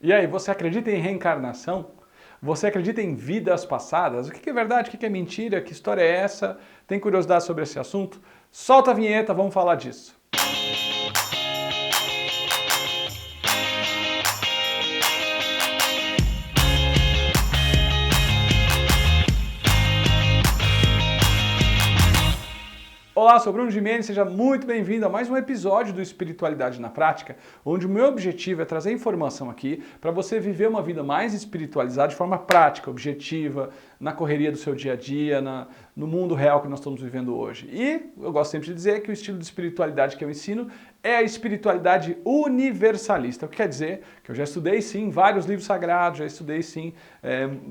E aí, você acredita em reencarnação? Você acredita em vidas passadas? O que é verdade, o que é mentira? Que história é essa? Tem curiosidade sobre esse assunto? Solta a vinheta, vamos falar disso. Olá, sou Bruno Gimenez, seja muito bem-vindo a mais um episódio do Espiritualidade na Prática, onde o meu objetivo é trazer informação aqui para você viver uma vida mais espiritualizada de forma prática, objetiva, na correria do seu dia a dia, no mundo real que nós estamos vivendo hoje. E eu gosto sempre de dizer que o estilo de espiritualidade que eu ensino é a espiritualidade universalista, o que quer dizer que eu já estudei sim vários livros sagrados, já estudei sim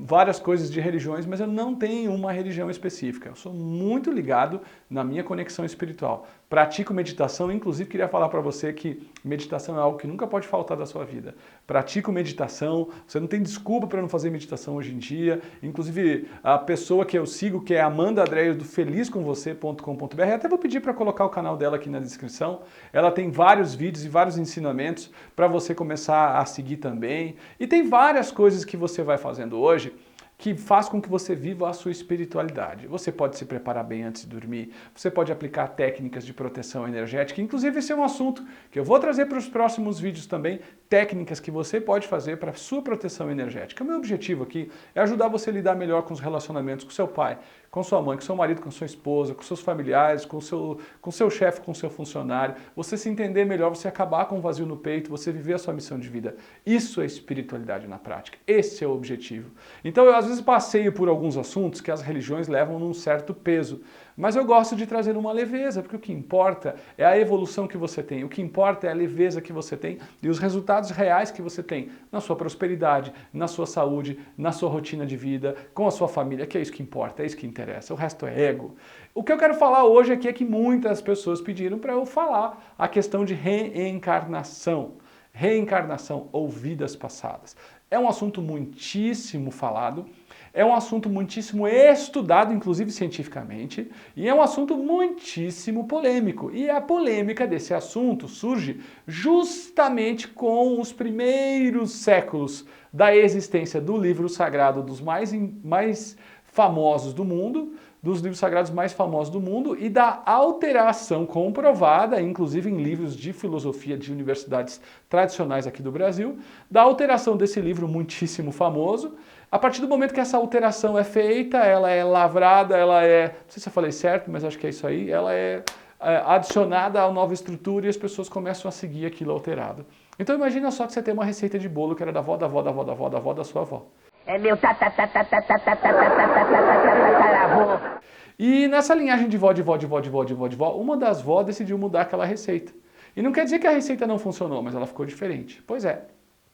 várias coisas de religiões, mas eu não tenho uma religião específica. Eu sou muito ligado na minha conexão espiritual. Pratico meditação, inclusive queria falar para você que meditação é algo que nunca pode faltar da sua vida. Pratico meditação, você não tem desculpa para não fazer meditação hoje em dia. Inclusive a pessoa que eu sigo, que é a Amanda Adreio do felizcomvocê.com.br, até vou pedir para colocar o canal dela aqui na descrição. Ela tem vários vídeos e vários ensinamentos para você começar a seguir também. E tem várias coisas que você vai fazendo hoje que faz com que você viva a sua espiritualidade. Você pode se preparar bem antes de dormir, você pode aplicar técnicas de proteção energética, inclusive esse é um assunto que eu vou trazer para os próximos vídeos também, técnicas que você pode fazer para a sua proteção energética. O meu objetivo aqui é ajudar você a lidar melhor com os relacionamentos com seu pai, com sua mãe, com seu marido, com sua esposa, com seus familiares, com seu chefe, com seu funcionário, você se entender melhor, você acabar com o vazio no peito, você viver a sua missão de vida. Isso é espiritualidade na prática. Esse é o objetivo. Então eu às vezes passeio por alguns assuntos que as religiões levam num certo peso, mas eu gosto de trazer uma leveza, porque o que importa é a evolução que você tem, o que importa é a leveza que você tem e os resultados reais que você tem na sua prosperidade, na sua saúde, na sua rotina de vida, com a sua família, que é isso que importa, é isso que interessa, o resto é ego. O que eu quero falar hoje aqui é que muitas pessoas pediram para eu falar a questão de reencarnação. Reencarnação ou vidas passadas. É um assunto muitíssimo falado, é um assunto muitíssimo estudado, inclusive cientificamente, e é um assunto muitíssimo polêmico. E a polêmica desse assunto surge justamente com os primeiros séculos da existência do livro sagrado dos mais famosos do mundo, dos livros sagrados mais famosos do mundo e da alteração comprovada, inclusive em livros de filosofia de universidades tradicionais aqui do Brasil, da alteração desse livro muitíssimo famoso. A partir do momento que essa alteração é feita, ela é lavrada, ela é, não sei se eu falei certo, mas acho que é isso aí, ela é adicionada a nova estrutura e as pessoas começam a seguir aquilo alterado. Então imagina só que você tem uma receita de bolo que era da avó, da avó, da avó, da avó, da avó da sua avó. É meu E nessa linhagem de vó, de vó, de vó, de vó, de vó, de vó, uma das vó decidiu mudar aquela receita. E não quer dizer que a receita não funcionou, mas ela ficou diferente. Pois é,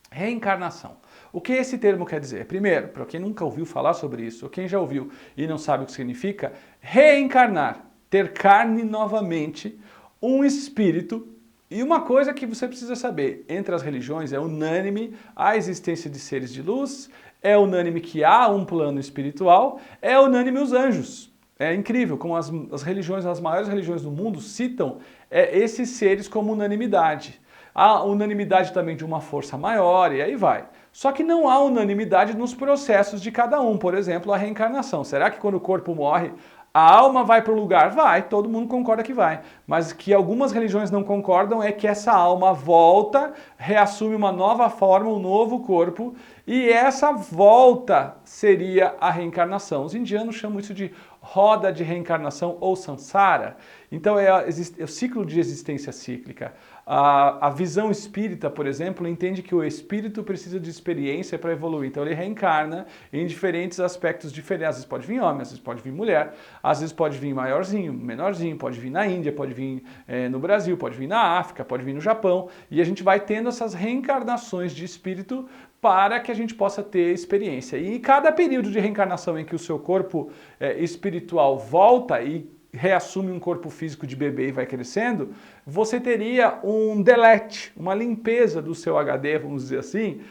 reencarnação. O que esse termo quer dizer? Primeiro, para quem nunca ouviu falar sobre isso, ou quem já ouviu e não sabe o que significa, reencarnar, ter carne novamente, um espírito. E uma coisa que você precisa saber, entre as religiões é unânime a existência de seres de luz, é unânime que há um plano espiritual, é unânime os anjos. É incrível como as religiões, as maiores religiões do mundo citam esses seres como unanimidade. Há unanimidade também de uma força maior e aí vai. Só que não há unanimidade nos processos de cada um. Por exemplo, a reencarnação. Será que quando o corpo morre, a alma vai para o lugar? Vai, todo mundo concorda que vai. Mas que algumas religiões não concordam é que essa alma volta, reassume uma nova forma, um novo corpo, e essa volta seria a reencarnação. Os indianos chamam isso de roda de reencarnação ou samsara. Então é o ciclo de existência cíclica. A visão espírita, por exemplo, entende que o espírito precisa de experiência para evoluir. Então ele reencarna em diferentes aspectos diferentes. Às vezes pode vir homem, às vezes pode vir mulher, às vezes pode vir maiorzinho, menorzinho, pode vir na Índia, pode vir no Brasil, pode vir na África, pode vir no Japão. E a gente vai tendo essas reencarnações de espírito para que a gente possa ter experiência. E cada período de reencarnação em que o seu corpo espiritual volta e reassume um corpo físico de bebê e vai crescendo, você teria um delete, uma limpeza do seu HD, vamos dizer assim,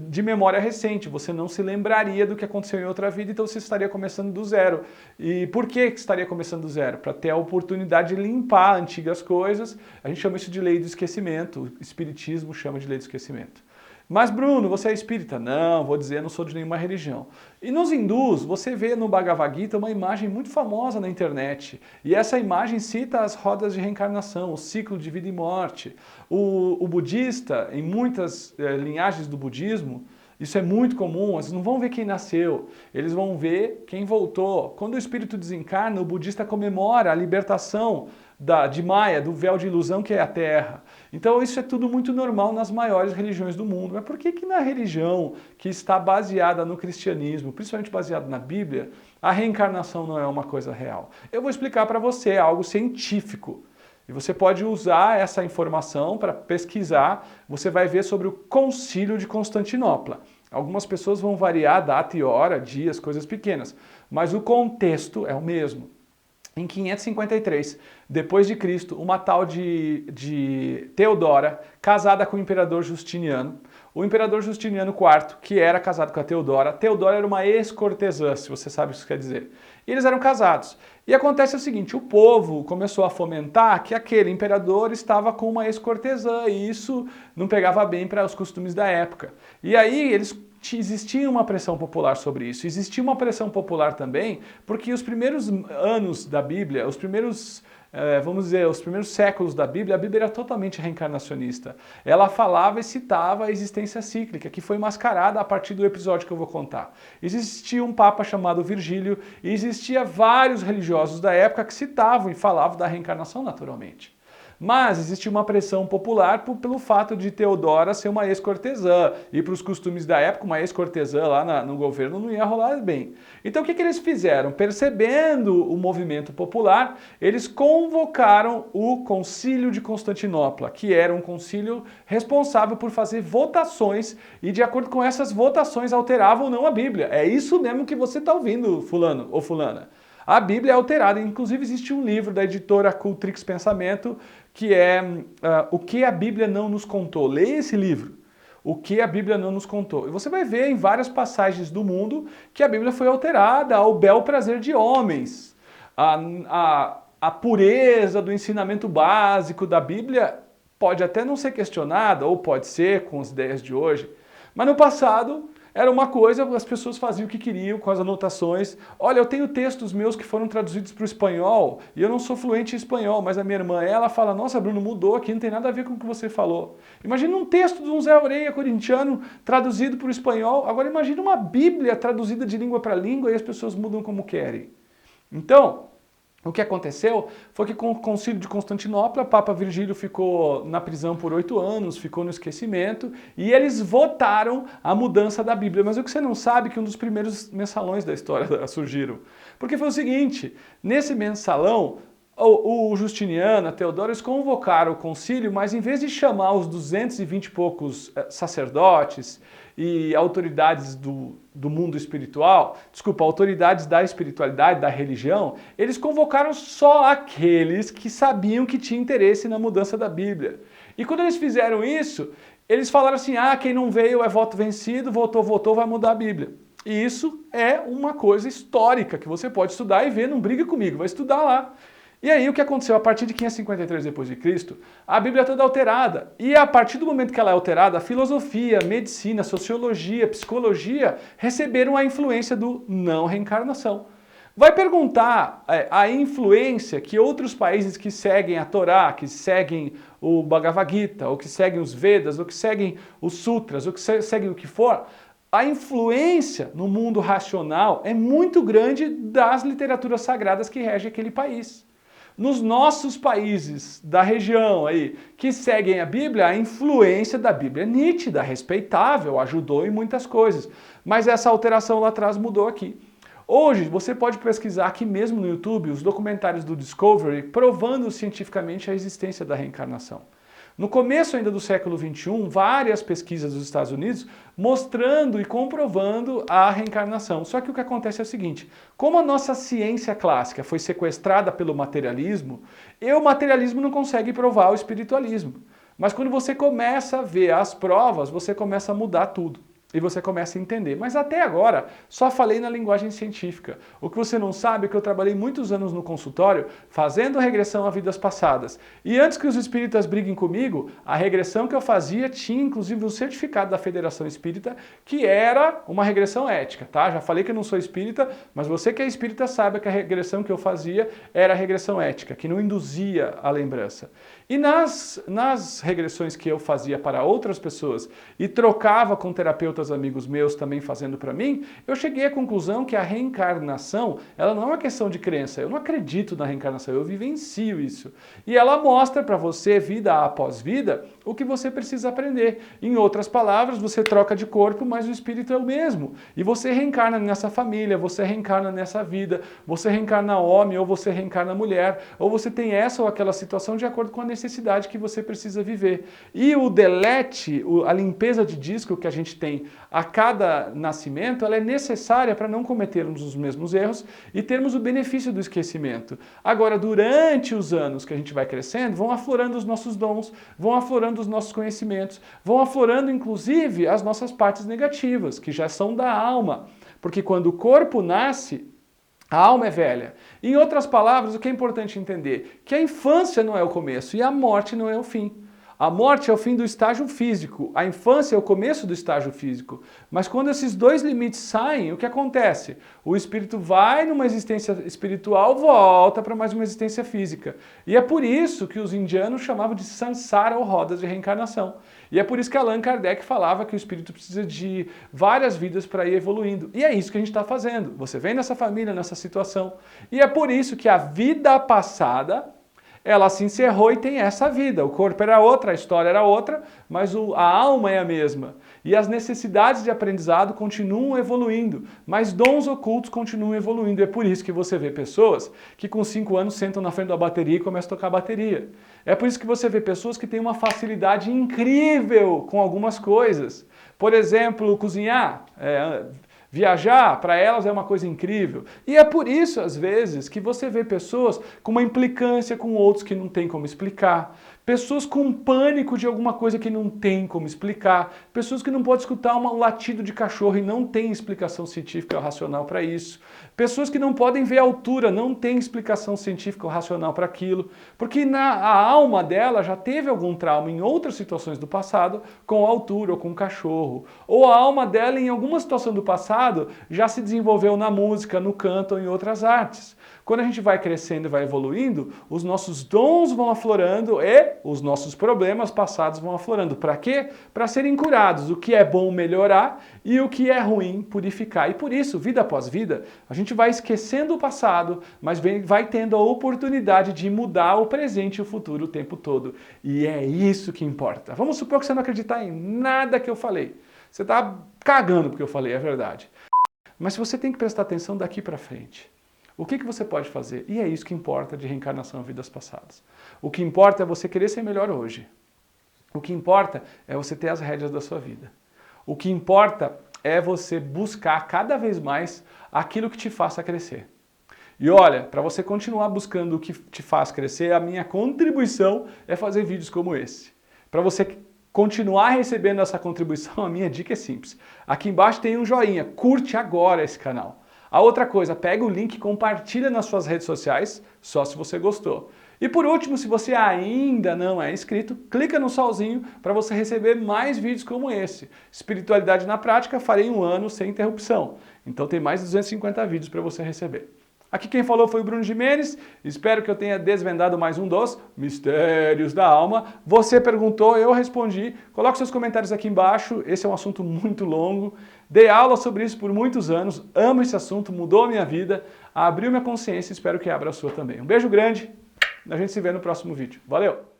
de memória recente. Você não se lembraria do que aconteceu em outra vida, então você estaria começando do zero. E por que estaria começando do zero? Para ter a oportunidade de limpar antigas coisas. A gente chama isso de lei do esquecimento, o espiritismo chama de lei do esquecimento. Mas Bruno, você é espírita? Não, vou dizer, não sou de nenhuma religião. E nos hindus, você vê no Bhagavad Gita uma imagem muito famosa na internet. E essa imagem cita as rodas de reencarnação, o ciclo de vida e morte. O budista, em muitas linhagens do budismo, isso é muito comum, eles não vão ver quem nasceu, eles vão ver quem voltou. Quando o espírito desencarna, o budista comemora a libertação de Maia, do véu de ilusão que é a Terra. Então isso é tudo muito normal nas maiores religiões do mundo. Mas por que que na religião que está baseada no cristianismo, principalmente baseada na Bíblia, a reencarnação não é uma coisa real? Eu vou explicar para você algo científico. E você pode usar essa informação para pesquisar, você vai ver sobre o Concílio de Constantinopla. Algumas pessoas vão variar a data e hora, dias, coisas pequenas, mas o contexto é o mesmo. Em 553, depois de Cristo, uma tal de Teodora, casada com o imperador Justiniano. O imperador Justiniano IV, que era casado com a Teodora era uma ex-cortesã, se você sabe o que isso quer dizer. E eles eram casados. E acontece o seguinte, o povo começou a fomentar que aquele imperador estava com uma ex-cortesã e isso não pegava bem para os costumes da época. E aí existia uma pressão popular sobre isso. Existia uma pressão popular também porque os primeiros anos da Bíblia, os primeiros séculos da Bíblia, a Bíblia era totalmente reencarnacionista. Ela falava e citava a existência cíclica, que foi mascarada a partir do episódio que eu vou contar. Existia um papa chamado Virgílio e existia vários religiosos da época que citavam e falavam da reencarnação naturalmente. Mas existia uma pressão popular pelo fato de Teodora ser uma ex-cortesã. E para os costumes da época, uma ex-cortesã lá no governo não ia rolar bem. Então o que eles fizeram? Percebendo o movimento popular, eles convocaram o Concílio de Constantinopla, que era um concílio responsável por fazer votações e de acordo com essas votações alteravam ou não a Bíblia. É isso mesmo que você está ouvindo, fulano ou fulana. A Bíblia é alterada, inclusive existe um livro da editora Cultrix Pensamento que é O que a Bíblia não nos contou. Leia esse livro, O que a Bíblia não nos contou. E você vai ver em várias passagens do mundo que a Bíblia foi alterada ao bel prazer de homens. A pureza do ensinamento básico da Bíblia pode até não ser questionada, ou pode ser com as ideias de hoje, mas no passado era uma coisa, as pessoas faziam o que queriam com as anotações. Olha, eu tenho textos meus que foram traduzidos para o espanhol e eu não sou fluente em espanhol, mas a minha irmã, ela fala, nossa Bruno, mudou aqui, não tem nada a ver com o que você falou. Imagina um texto de um Zé Orelha corintiano traduzido para o espanhol, agora imagina uma Bíblia traduzida de língua para língua e as pessoas mudam como querem. Então, o que aconteceu foi que com o Concílio de Constantinopla, o Papa Virgílio ficou na prisão por 8 anos, ficou no esquecimento, e eles votaram a mudança da Bíblia. Mas o que você não sabe é que um dos primeiros mensalões da história surgiram. Porque foi o seguinte, nesse mensalão, o Justiniano, a Teodora, eles convocaram o concílio, mas em vez de chamar os 220 e poucos sacerdotes e autoridades do mundo espiritual, autoridades da espiritualidade, da religião, eles convocaram só aqueles que sabiam que tinha interesse na mudança da Bíblia. E quando eles fizeram isso, eles falaram assim, quem não veio é voto vencido, votou, vai mudar a Bíblia. E isso é uma coisa histórica que você pode estudar e ver, não brigue comigo, vai estudar lá. E aí o que aconteceu? A partir de 553 d.C., a Bíblia é toda alterada. E a partir do momento que ela é alterada, a filosofia, a medicina, a sociologia, a psicologia receberam a influência do não reencarnação. Vai perguntar a influência que outros países que seguem a Torá, que seguem o Bhagavad Gita, ou que seguem os Vedas, ou que seguem os Sutras, ou que seguem o que for, a influência no mundo racional é muito grande das literaturas sagradas que regem aquele país. Nos nossos países da região aí que seguem a Bíblia, a influência da Bíblia é nítida, respeitável, ajudou em muitas coisas. Mas essa alteração lá atrás mudou aqui. Hoje você pode pesquisar aqui mesmo no YouTube os documentários do Discovery provando cientificamente a existência da reencarnação. No começo ainda do século XXI, várias pesquisas dos Estados Unidos mostrando e comprovando a reencarnação. Só que o que acontece é o seguinte, como a nossa ciência clássica foi sequestrada pelo materialismo, o materialismo não consegue provar o espiritualismo. Mas quando você começa a ver as provas, você começa a mudar tudo. E você começa a entender. Mas até agora, só falei na linguagem científica. O que você não sabe é que eu trabalhei muitos anos no consultório fazendo regressão a vidas passadas. E antes que os espíritas briguem comigo, a regressão que eu fazia tinha inclusive um certificado da Federação Espírita, que era uma regressão ética, tá? Já falei que eu não sou espírita, mas você que é espírita sabe que a regressão que eu fazia era a regressão ética, que não induzia a lembrança. E nas regressões que eu fazia para outras pessoas e trocava com terapeutas amigos meus também fazendo para mim, eu cheguei à conclusão que a reencarnação, ela não é uma questão de crença. Eu não acredito na reencarnação, eu vivencio isso. E ela mostra para você, vida após vida, o que você precisa aprender. Em outras palavras, você troca de corpo, mas o espírito é o mesmo. E você reencarna nessa família, você reencarna nessa vida, você reencarna homem ou você reencarna mulher, ou você tem essa ou aquela situação de acordo com a necessidade que você precisa viver. E o delete, a limpeza de disco que a gente tem a cada nascimento, ela é necessária para não cometermos os mesmos erros e termos o benefício do esquecimento. Agora, durante os anos que a gente vai crescendo, vão aflorando os nossos dons, vão aflorando os nossos conhecimentos, vão aflorando inclusive as nossas partes negativas, que já são da alma. Porque quando o corpo nasce, a alma é velha. Em outras palavras, o que é importante entender? Que a infância não é o começo e a morte não é o fim. A morte é o fim do estágio físico, a infância é o começo do estágio físico. Mas quando esses dois limites saem, o que acontece? O espírito vai numa existência espiritual, volta para mais uma existência física. E é por isso que os indianos chamavam de samsara ou rodas de reencarnação. E é por isso que Allan Kardec falava que o espírito precisa de várias vidas para ir evoluindo. E é isso que a gente está fazendo. Você vem nessa família, nessa situação. E é por isso que a vida passada, ela se encerrou e tem essa vida. O corpo era outra, a história era outra, mas a alma é a mesma. E as necessidades de aprendizado continuam evoluindo, mas dons ocultos continuam evoluindo. É por isso que você vê pessoas que com 5 anos sentam na frente da bateria e começam a tocar bateria. É por isso que você vê pessoas que têm uma facilidade incrível com algumas coisas. Por exemplo, cozinhar. Viajar, para elas é uma coisa incrível. E é por isso, às vezes, que você vê pessoas com uma implicância com outros que não tem como explicar. Pessoas com pânico de alguma coisa que não tem como explicar. Pessoas que não podem escutar um latido de cachorro e não tem explicação científica ou racional para isso. Pessoas que não podem ver a altura, não tem explicação científica ou racional para aquilo. Porque a alma dela já teve algum trauma em outras situações do passado com a altura ou com o cachorro. Ou a alma dela em alguma situação do passado já se desenvolveu na música, no canto ou em outras artes. Quando a gente vai crescendo e vai evoluindo, os nossos dons vão aflorando e os nossos problemas passados vão aflorando. Para quê? Para serem curados. O que é bom melhorar e o que é ruim purificar. E por isso, vida após vida, a gente vai esquecendo o passado, mas vai tendo a oportunidade de mudar o presente e o futuro o tempo todo. E é isso que importa. Vamos supor que você não acreditar em nada que eu falei. Você está cagando porque eu falei, é verdade. Mas você tem que prestar atenção daqui para frente. O que você pode fazer? E é isso que importa de reencarnação a vidas passadas. O que importa é você querer ser melhor hoje. O que importa é você ter as rédeas da sua vida. O que importa é você buscar cada vez mais aquilo que te faça crescer. E olha, para você continuar buscando o que te faz crescer, a minha contribuição é fazer vídeos como esse. Para você continuar recebendo essa contribuição, a minha dica é simples. Aqui embaixo tem um joinha, curte agora esse canal. A outra coisa, pega o link e compartilha nas suas redes sociais, só se você gostou. E por último, se você ainda não é inscrito, clica no solzinho para você receber mais vídeos como esse. Espiritualidade na Prática, farei 1 ano sem interrupção. Então tem mais de 250 vídeos para você receber. Aqui quem falou foi o Bruno Gimenez, espero que eu tenha desvendado mais um dos mistérios da alma. Você perguntou, eu respondi. Coloque seus comentários aqui embaixo, esse é um assunto muito longo. Dei aula sobre isso por muitos anos, amo esse assunto, mudou a minha vida, abriu minha consciência e espero que abra a sua também. Um beijo grande, a gente se vê no próximo vídeo. Valeu!